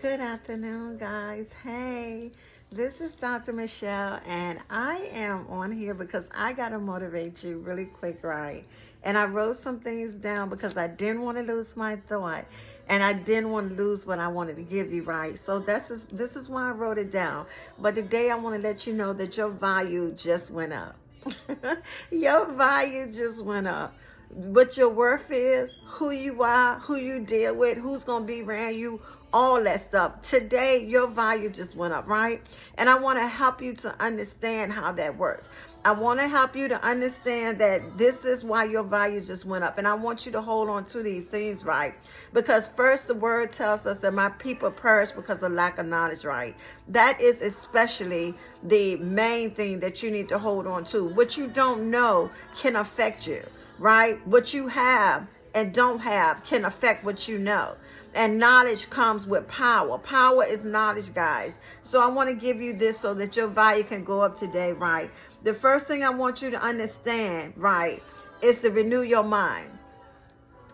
Good afternoon, guys. Hey, this is Dr. Michelle, and I am on here because I got to motivate you really quick, right? And I wrote some things down because I didn't want to lose my thought, and I didn't want to lose what I wanted to give you, right? So this is why I wrote it down. But today I want to let you know that your value just went up. Your value just went up. What your worth is, who you are, who you deal with, who's going to be around you, all that stuff. Today, your value just went up, right? And I want to help you to understand how that works. I want to help you to understand that this is why your value just went up. And I want you to hold on to these things, right? Because first, the word tells us that my people perish because of lack of knowledge, right? That is especially the main thing that you need to hold on to. What you don't know can affect you, right? What you have and don't have can affect what you know. And knowledge comes with power. Power is knowledge, guys. So I want to give you this so that your value can go up today, right? The first thing I want you to understand, right, is to renew your mind.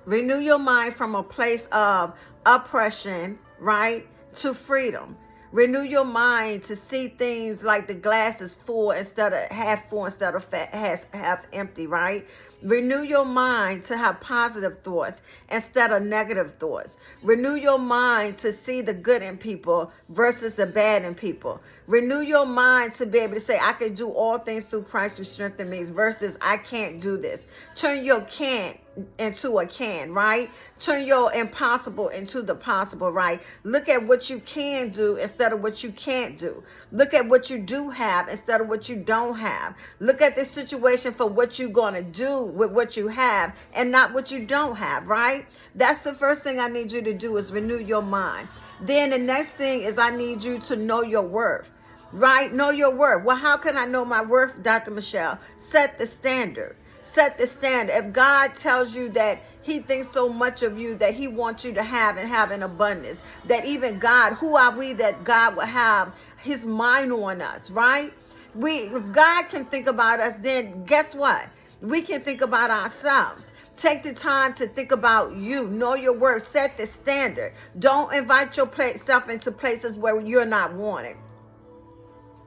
Renew your mind from a place of oppression, right, to freedom. Renew your mind to see things like the glass is full instead of half full instead of half empty, right? Renew your mind to have positive thoughts instead of negative thoughts. Renew your mind to see the good in people versus the bad in people. Renew your mind to be able to say, I can do all things through Christ who strengthens me versus I can't do this. Turn your can't into a can, right? Turn your impossible into the possible, right? Look at what you can do instead of what you can't do. Look at what you do have instead of what you don't have. Look at this situation for what you're going to do with what you have and not what you don't have, right? That's the first thing I need you to do is renew your mind. Then the next thing is I need you to know your worth. Right? Know your worth. Well, how can I know my worth, Dr. Michelle? Set the standard. Set the standard. If God tells you that he thinks so much of you that he wants you to have and have in abundance, that even God, who are we that God will have his mind on us, right? If God can think about us, then guess what? We can think about ourselves. Take the time to think about you. Know your worth. Set the standard. Don't invite yourself into places where you're not wanted.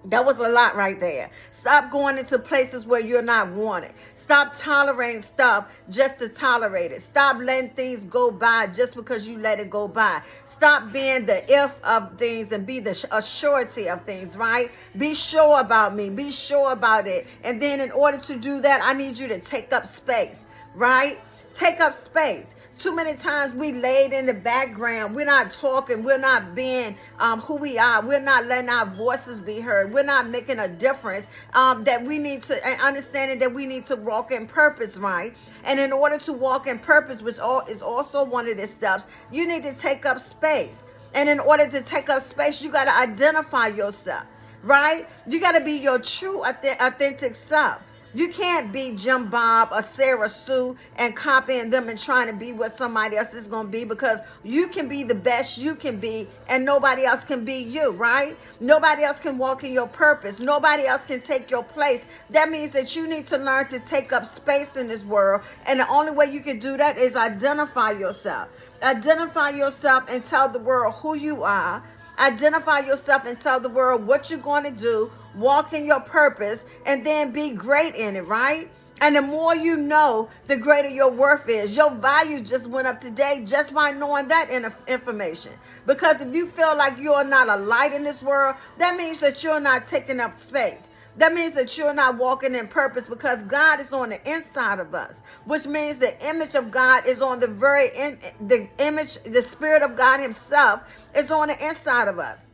That was a lot right there. Stop going into places where you're not wanted. Stop tolerating stuff just to tolerate it. Stop letting things go by just because you let it go by. Stop being the if of things and be the surety of things, right? Be sure about me. Be sure about it. And then in order to do that, I need you to take up space, right? Take up space. Too many times we laid in the background. We're not talking. We're not being who we are. We're not letting our voices be heard. We're not making a difference that we need to, and understanding that we need to walk in purpose, right? And in order to walk in purpose, which is also one of the steps, you need to take up space. And in order to take up space, you got to identify yourself, right? You got to be your true, authentic self. You can't be Jim Bob or Sarah Sue and copying them and trying to be what somebody else is going to be, because you can be the best you can be and nobody else can be you, right? Nobody else can walk in your purpose. Nobody else can take your place. That means that you need to learn to take up space in this world. And the only way you can do that is identify yourself. Identify yourself and tell the world who you are. Identify yourself and tell the world what you're going to do. Walk in your purpose and then be great in it, right? And the more you know, the greater your worth is. Your value just went up today just by knowing that information. Because if you feel like you're not a light in this world, that means that you're not taking up space. That means that you're not walking in purpose, because God is on the inside of us, which means the image of God is on the Spirit of God himself is on the inside of us,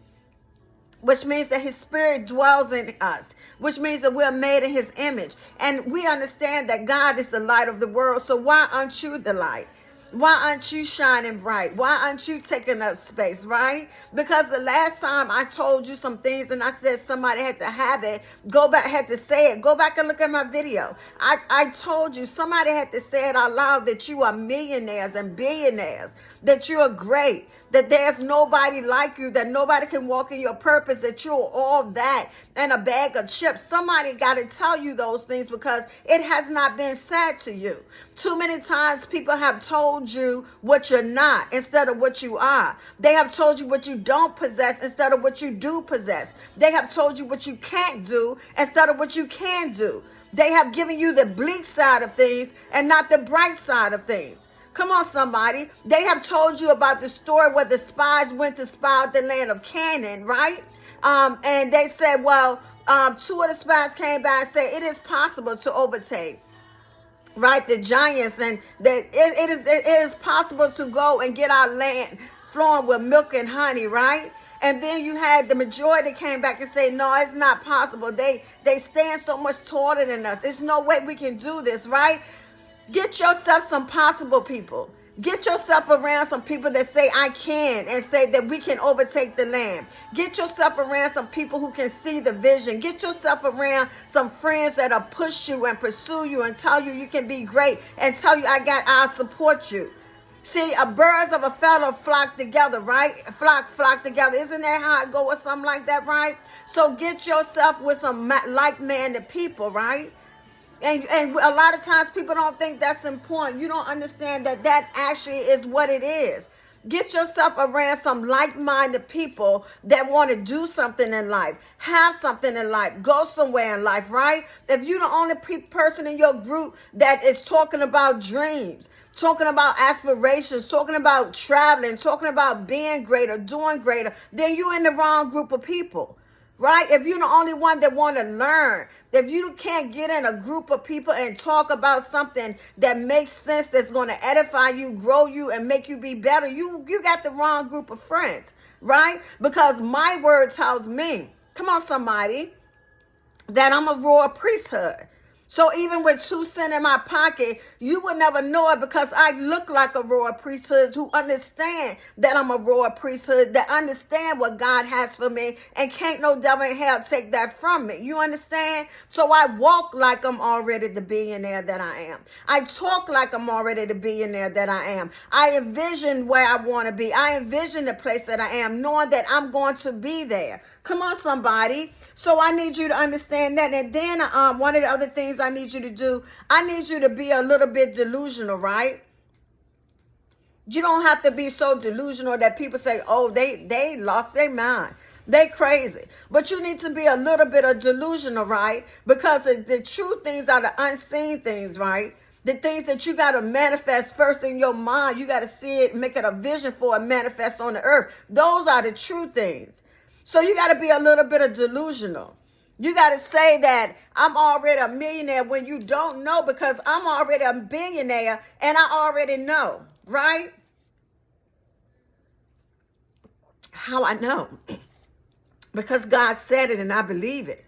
which means that his spirit dwells in us, which means that we're made in his image. And we understand that God is the light of the world. So why aren't you the light? Why aren't you shining bright? Why aren't you taking up space, right? Because the last time I told you some things and I said somebody had to have it, had to say it. Go back and look at my video. I told you somebody had to say it out loud that you are millionaires and billionaires. that you're great, that there's nobody like you, that nobody can walk in your purpose, that you're all that and a bag of chips. Somebody got to tell you those things because it has not been said to you. Too many times people have told you what you're not instead of what you are. They have told you what you don't possess instead of what you do possess. They have told you what you can't do instead of what you can do. They have given you the bleak side of things and not the bright side of things. Come on, somebody. They have told you about the story where the spies went to spy out the land of Canaan, right? And they said, well, two of the spies came back and said, it is possible to overtake, right, the giants, and that it is possible to go and get our land flowing with milk and honey, right? And then you had the majority came back and say, no, it's not possible. They stand so much taller than us. There's no way we can do this, right? Get yourself some possible people. Get yourself around some people that say, I can, and say that we can overtake the land. Get yourself around some people who can see the vision. Get yourself around some friends that'll push you and pursue you and tell you you can be great and tell you I'll support you. See, birds of a feather flock together, right? Flock together. Isn't that how it go or something like that, right? So get yourself with some like-minded people, right? And a lot of times people don't think that's important. You don't understand that actually is what it is. Get yourself around some like-minded people that want to do something in life, have something in life, go somewhere in life, right? If you're the only person in your group that is talking about dreams, talking about aspirations, talking about traveling, talking about being greater, doing greater, then you're in the wrong group of people. Right? If you're the only one that want to learn, if you can't get in a group of people and talk about something that makes sense, that's going to edify you, grow you, and make you be better, you got the wrong group of friends, right? Because my word tells me, come on, somebody, that I'm a royal priesthood. So even with 2 cents in my pocket, you would never know it because I look like a royal priesthood who understand that I'm a royal priesthood, that understand what God has for me, and can't no devil in hell take that from me. You understand? So I walk like I'm already the billionaire that I am. I talk like I'm already the billionaire that I am. I envision where I want to be. I envision the place that I am, knowing that I'm going to be there. Come on, somebody. So I need you to understand that. And then one of the other things I need you to do, I need you to be a little bit delusional, right? You don't have to be so delusional that people say, oh, they lost their mind. They crazy. But you need to be a little bit of delusional, right? Because the true things are the unseen things, right? The things that you got to manifest first in your mind. You got to see it, make it a vision for it, manifest on the earth. Those are the true things. So you got to be a little bit of delusional. You got to say that I'm already a millionaire when you don't know, because I'm already a billionaire and I already know, right? How I know? Because God said it and I believe it.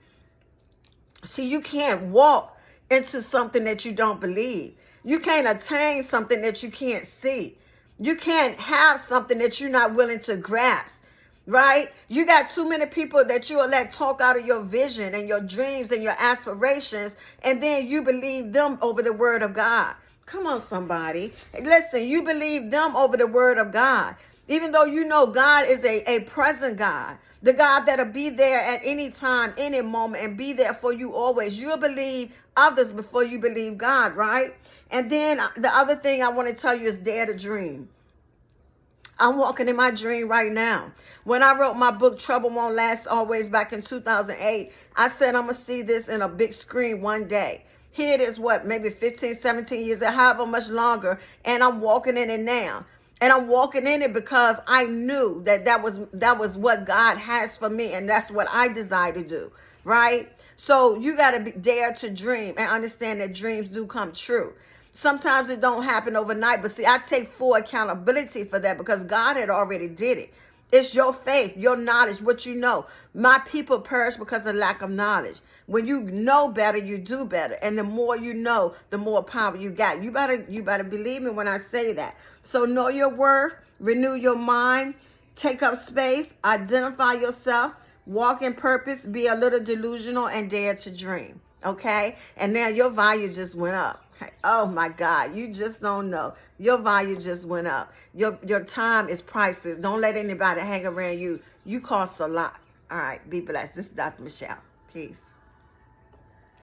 See, you can't walk into something that you don't believe. You can't attain something that you can't see. You can't have something that you're not willing to grasp. Right? You got too many people that you will let talk out of your vision and your dreams and your aspirations, and then you believe them over the word of God. Come on, somebody. Listen, you believe them over the word of God. Even though you know God is a present God, the God that'll be there at any time, any moment, and be there for you always. You'll believe others before you believe God, right? And then the other thing I want to tell you is dare to dream. I'm walking in my dream right now. When I wrote my book, Trouble Won't Last Always, back in 2008, I said I'm going to see this in a big screen one day. Here it is, maybe 15, 17 years, or however much longer, and I'm walking in it now. And I'm walking in it because I knew that was what God has for me, and that's what I desire to do, right? So you got to dare to dream and understand that dreams do come true. Sometimes it don't happen overnight, but see, I take full accountability for that because God had already did it. It's your faith, your knowledge, what you know. My people perish because of lack of knowledge. When you know better, you do better. And the more you know, the more power you got. You better believe me when I say that. So know your worth, renew your mind, take up space, identify yourself, walk in purpose, be a little delusional, and dare to dream. Okay? And now your value just went up. Oh my God, you just don't know. Your value just went up. Your time is priceless. Don't let anybody hang around you. You cost a lot. All right, be blessed. This is Dr. Michelle. Peace.